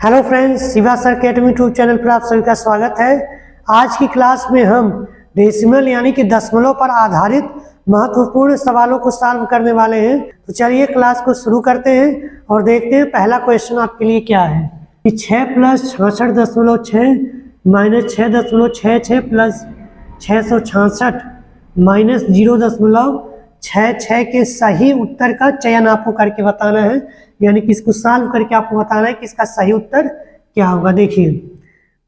Hello friends, Shiva sir academy YouTube channel पर आप सभी का स्वागत है। आज की क्लास में हम डेसिमल यानी कि दशमलव पर आधारित महत्वपूर्ण सवालों को सॉल्व करने वाले हैं। तो चलिए क्लास को शुरू करते हैं और देखते हैं पहला क्वेश्चन आपके लिए क्या है कि 6 + 66.6 - 6.66 + 666 - 0.66 के सही उत्तर का चयन आपको करके बताना है, यानी कि इसको सॉल्व करके आपको बताना है कि इसका सही उत्तर क्या होगा। देखिए,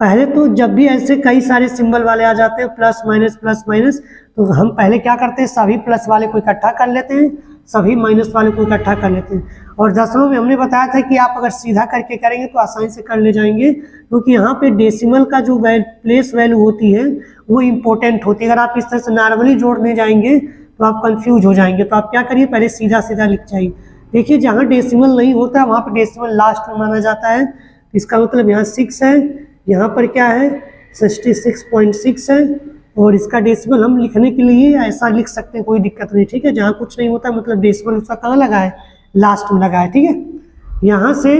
पहले तो जब भी ऐसे कई सारे सिंबल वाले आ जाते हैं प्लस माइनस, तो हम पहले क्या करते हैं, सभी प्लस वाले को इकट्ठा कर लेते हैं, सभी माइनस वाले को इकट्ठा कर लेते हैं। और दसवां में हमने बताया था कि आप अगर सीधा करके करेंगे तो आसानी से कर ले जाएंगे, क्योंकि यहाँ पे डेसिमल का जो प्लेस वैल्यू होती है वो इम्पोर्टेंट होती है। अगर आप इस तरह से नॉर्मली जोड़ने जाएंगे तो आप कंफ्यूज हो जाएंगे। तो आप क्या करिए, पहले सीधा सीधा लिख जाइए। देखिए, जहाँ डेसिमल नहीं होता वहाँ पर डेसिमल लास्ट में माना जाता है। इसका मतलब यहाँ 6 है, यहाँ पर क्या है 66.6 है, और इसका डेसिमल हम लिखने के लिए ऐसा लिख सकते हैं, कोई दिक्कत नहीं। ठीक है, जहाँ कुछ नहीं होता मतलब डेसिमल उसका कहाँ लगा है, लास्ट में लगा है। ठीक है, यहाँ से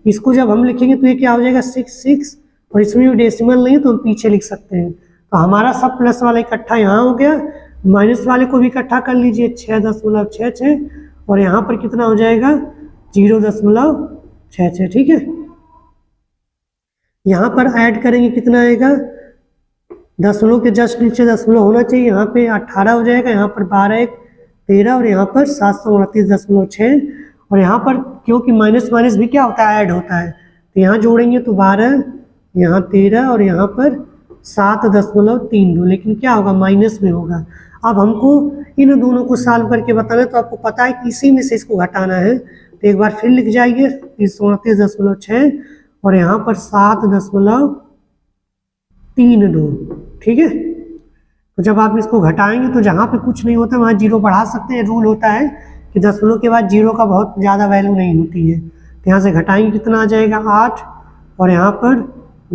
इसको जब हम लिखेंगे तो ये क्या हो जाएगा 6, और इसमें भी डेसिमल नहीं है तो हम पीछे लिख सकते हैं। तो हमारा सब प्लस वाला इकट्ठा यहाँ हो गया, माइनस वाले को भी इकट्ठा कर लीजिए 6.66, और यहाँ पर कितना हो जाएगा 0.66। ठीक है, यहाँ पर ऐड करेंगे कितना आएगा, दशमलव के जस्ट नीचे दशमलव होना चाहिए, यहाँ पे 18 हो जाएगा, यहाँ पर 12 1 13, और यहाँ पर 729.6, और यहाँ पर क्योंकि माइनस माइनस भी क्या होता है, ऐड होता है, तो यहाँ जोड़ेंगे तो 12, यहाँ 13, और यहाँ पर 7.32, लेकिन क्या होगा माइनस में होगा। अब हमको इन दोनों को सॉल्व करके बताना है, तो आपको पता है कि इसी में से इसको घटाना है। तो एक बार फिर लिख जाइए 329.6, और यहाँ पर 7.32। ठीक है, तो जब आप इसको घटाएंगे तो जहाँ पे कुछ नहीं होता वहाँ जीरो बढ़ा सकते हैं। रूल होता है कि दशमलव के बाद जीरो का बहुत ज़्यादा वैल्यू नहीं होती है। तो यहाँ से घटाएंगे कितना आ जाएगा 8, और यहाँ पर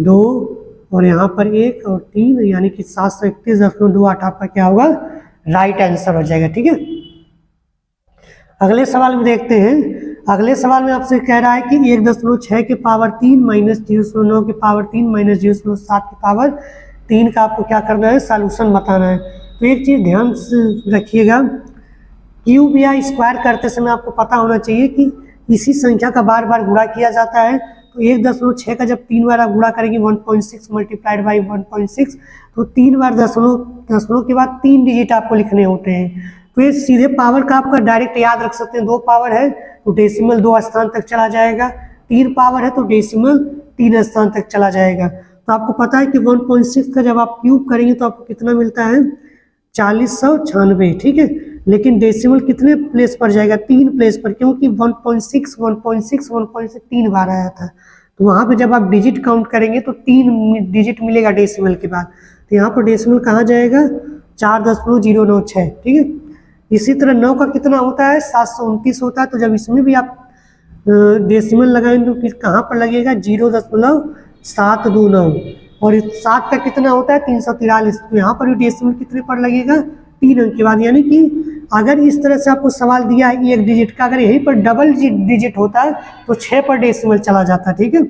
2, और यहाँ पर 1 और 3, यानी कि 731.28 आपका क्या होगा, राइट आंसर हो जाएगा। ठीक है, अगले सवाल में देखते हैं। अगले सवाल में आपसे कह रहा है कि 1.6 के पावर 3 - 0.9 के पावर 3 - 0.7 के पावर 3 का आपको क्या करना है, सॉल्यूशन बताना है। तो एक चीज़ ध्यान से रखिएगा, क्यूब या स्क्वायर करते समय आपको पता होना चाहिए कि इसी संख्या का बार बार गुणा किया जाता है। तो 1.6 का जब 3 बार आप गुणा करेंगे 1.6 × 1.6, तो 3 बार दशमलव के बाद 3 डिजिट आपको लिखने होते हैं। तो ये सीधे पावर का आपका डायरेक्ट याद रख सकते हैं। 2 पावर है तो डेसिमल 2 स्थान तक चला जाएगा, 3 पावर है तो डेसिमल 3 स्थान तक चला जाएगा। तो आपको पता है कि 1.6 का जब आप क्यूब करेंगे तो आपको कितना मिलता है, 4096। ठीक है, लेकिन डेसिमल कितने प्लेस पर जाएगा, 3 प्लेस पर, क्योंकि 1.6 3 बार आया था। तो वहाँ पे जब आप डिजिट काउंट करेंगे तो 3 डिजिट मिलेगा डेसिमल के बाद। तो यहाँ पर डेसिमल कहाँ जाएगा, 4.096। ठीक है, इसी तरह 9 का कितना होता है, 729 होता है। तो जब इसमें भी आप डेसिमल लगाएंगे तो फिर कहाँ पर लगेगा, 0.729, और 7 का कितना होता है 343। तो यहाँ पर भी डेसिमल कितने पर लगेगा, 3 अंक के बाद। यानी कि अगर इस तरह से आपको सवाल दिया है कि 1 डिजिट का अगर यहीं पर डबल डिजिट होता है तो 6 पर डेसिमल चला जाता है। ठीक है,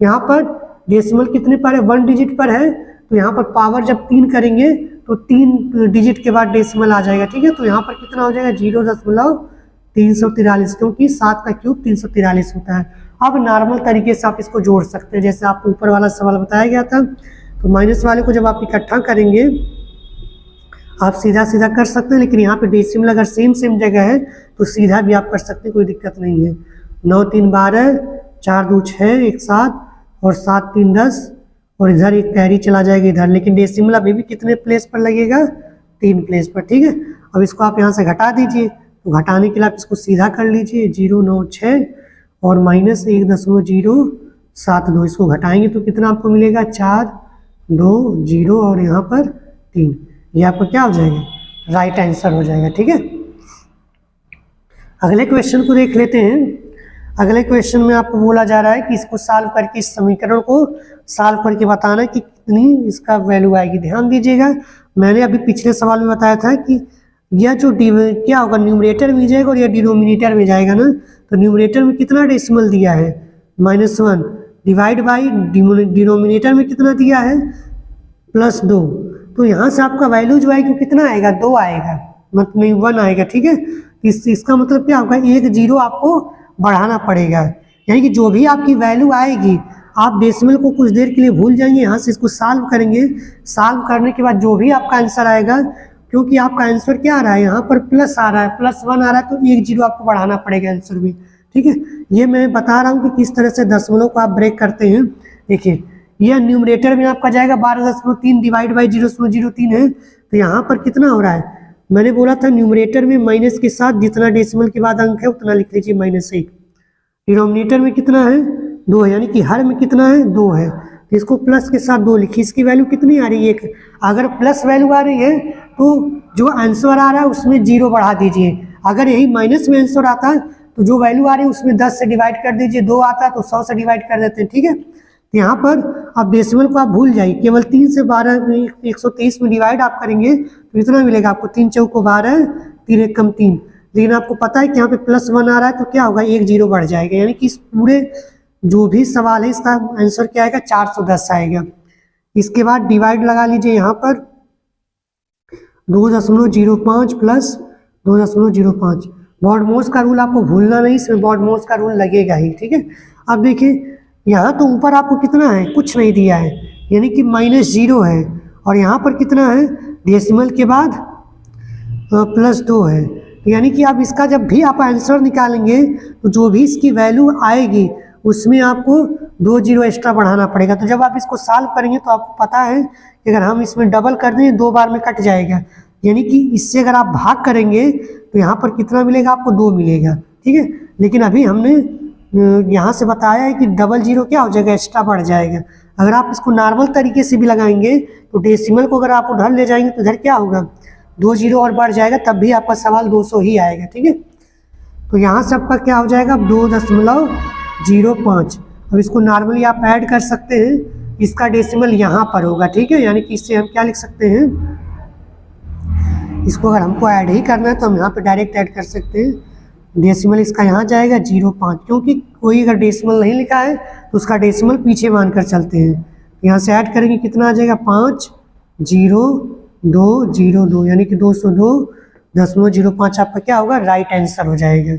यहाँ पर डेसिमल कितने पर है, 1 डिजिट पर है, तो यहाँ पर पावर जब 3 करेंगे तो 3 डिजिट के बाद डेसिमल आ जाएगा। ठीक है, तो यहाँ पर कितना हो जाएगा 0.343, क्योंकि 7 का क्यूब 343 होता है। अब नॉर्मल तरीके से आप इसको जोड़ सकते हैं, जैसे आपको ऊपर वाला सवाल बताया गया था। तो माइनस वाले को जब आप इकट्ठा करेंगे आप सीधा सीधा कर सकते हैं, लेकिन यहाँ पे डेसिमल अगर सेम जगह है तो सीधा भी आप कर सकते हैं, कोई दिक्कत नहीं है। 9 3 12, 4 2 6, 1 7, और 7 3 10, और इधर एक कैरी चला जाएगा इधर, लेकिन डेसिमल अभी भी कितने प्लेस पर लगेगा, 3 प्लेस पर। ठीक है, अब इसको आप यहाँ से घटा दीजिए। तो घटाने के लिए आप इसको सीधा कर लीजिए, 096 और -1.072, इसको घटाएंगे तो कितना आपको मिलेगा, 4 2 0, और यहाँ पर 3। ये आपको क्या हो जाएगा, राइट आंसर हो जाएगा। ठीक है, अगले क्वेश्चन को देख लेते हैं। अगले क्वेश्चन में आपको बोला जा रहा है कि इसको सॉल्व करके, इस समीकरण को सॉल्व करके बताना है कि कितनी इसका वैल्यू आएगी। ध्यान दीजिएगा, मैंने अभी पिछले सवाल में बताया था कि यह जो क्या होगा, न्यूमरेटर में जाएगा और यह डिनोमिनेटर में जाएगा ना। तो न्यूमरेटर में कितना डेसिमल दिया है, -1, डिवाइड बाई डिनोमिनेटर में कितना दिया है +2, तो यहाँ से आपका वैल्यू जो आएगी कितना आएगा 2 आएगा, मतलब 1 आएगा। ठीक है, इसका मतलब क्या होगा, एक जीरो आपको बढ़ाना पड़ेगा, यानी कि जो भी आपकी वैल्यू आएगी आप डेसिमल को कुछ देर के लिए भूल जाएंगे, यहाँ से इसको सॉल्व करेंगे। सॉल्व करने के बाद जो भी आपका आंसर आएगा, क्योंकि आपका आंसर क्या आ रहा है यहाँ पर प्लस आ रहा है, +1 आ रहा है, तो एक जीरो आपको बढ़ाना पड़ेगा आंसर में। ठीक है, ये मैं बता रहा हूँ कि किस तरह से दशमलव को आप ब्रेक करते हैं। देखिए यह न्यूमरेटर में आपका जाएगा 12.3 डिवाइड बाई 0.03 है, तो यहाँ पर कितना हो रहा है, मैंने बोला था न्यूमरेटर में माइनस के साथ जितना डेसिमल के बाद अंक है उतना लिख लीजिए -1। डिनोमिनेटर में कितना है 2 है, यानी कि हर में कितना है 2 है, तो इसको प्लस के साथ 2 लिखिए। इसकी वैल्यू कितनी आ रही है 1, अगर प्लस वैल्यू आ रही है तो जो आंसर आ रहा है उसमें 0 बढ़ा दीजिए, अगर यही माइनस में आंसर आता है तो जो वैल्यू आ रही है उसमें 10 से डिवाइड कर दीजिए, 2 आता है तो 100 से डिवाइड कर देते हैं। ठीक है, तो यहाँ पर अब डेसिमल को आप भूल जाइए, केवल 3 से 12 123 में डिवाइड आप करेंगे तो इतना मिलेगा आपको, 3 चौको 12, 3 एक कम 3, लेकिन आपको पता है कि यहाँ पे +1 आ रहा है तो क्या होगा, एक जीरो बढ़ जाएगा, यानी कि इस पूरे जो भी सवाल है इसका आंसर क्या आएगा 410 आएगा। इसके बाद डिवाइड लगा लीजिए, यहाँ पर 2.05 प्लस 2.05, बॉडमोस का रूल आपको भूलना नहीं, इसमें बॉडमोस का रूल लगेगा ही। ठीक है, अब देखिए यहाँ तो ऊपर आपको कितना है, कुछ नहीं दिया है, यानी कि -0 है, और यहाँ पर कितना है डेसिमल के बाद +2 है, यानी कि आप इसका जब भी आप आंसर निकालेंगे तो जो भी इसकी वैल्यू आएगी उसमें आपको 2 जीरो एक्स्ट्रा बढ़ाना पड़ेगा। तो जब आप इसको सॉल्व करेंगे तो आपको पता है कि अगर हम इसमें डबल कर दें 2 बार में कट जाएगा, यानी कि इससे अगर आप भाग करेंगे तो यहाँ पर कितना मिलेगा आपको 2 मिलेगा। ठीक है, लेकिन अभी हमने यहाँ से बताया है कि डबल जीरो क्या हो जाएगा, एक्स्ट्रा बढ़ जाएगा। अगर आप इसको नॉर्मल तरीके से भी लगाएंगे तो डेसिमल को अगर आप उधर ले जाएंगे तो इधर क्या होगा, 2 जीरो और बढ़ जाएगा, तब भी आपका सवाल 200 ही आएगा। ठीक है, तो यहाँ से आपका क्या हो जाएगा 2.05। अब इसको नॉर्मली आप ऐड कर सकते हैं, इसका डेसिमल यहाँ पर होगा। ठीक है, यानी कि इससे हम क्या लिख सकते हैं, इसको अगर हमको ऐड ही करना है तो हम यहाँ पे डायरेक्ट ऐड कर सकते हैं, डेसिमल इसका यहाँ जाएगा 0.5, क्योंकि कोई अगर डेसिमल नहीं लिखा है तो उसका डेसिमल पीछे मानकर चलते हैं। यहाँ से ऐड करेंगे कितना आ जाएगा 50202, यानी कि 202.05 आपका क्या होगा, राइट आंसर हो जाएगा।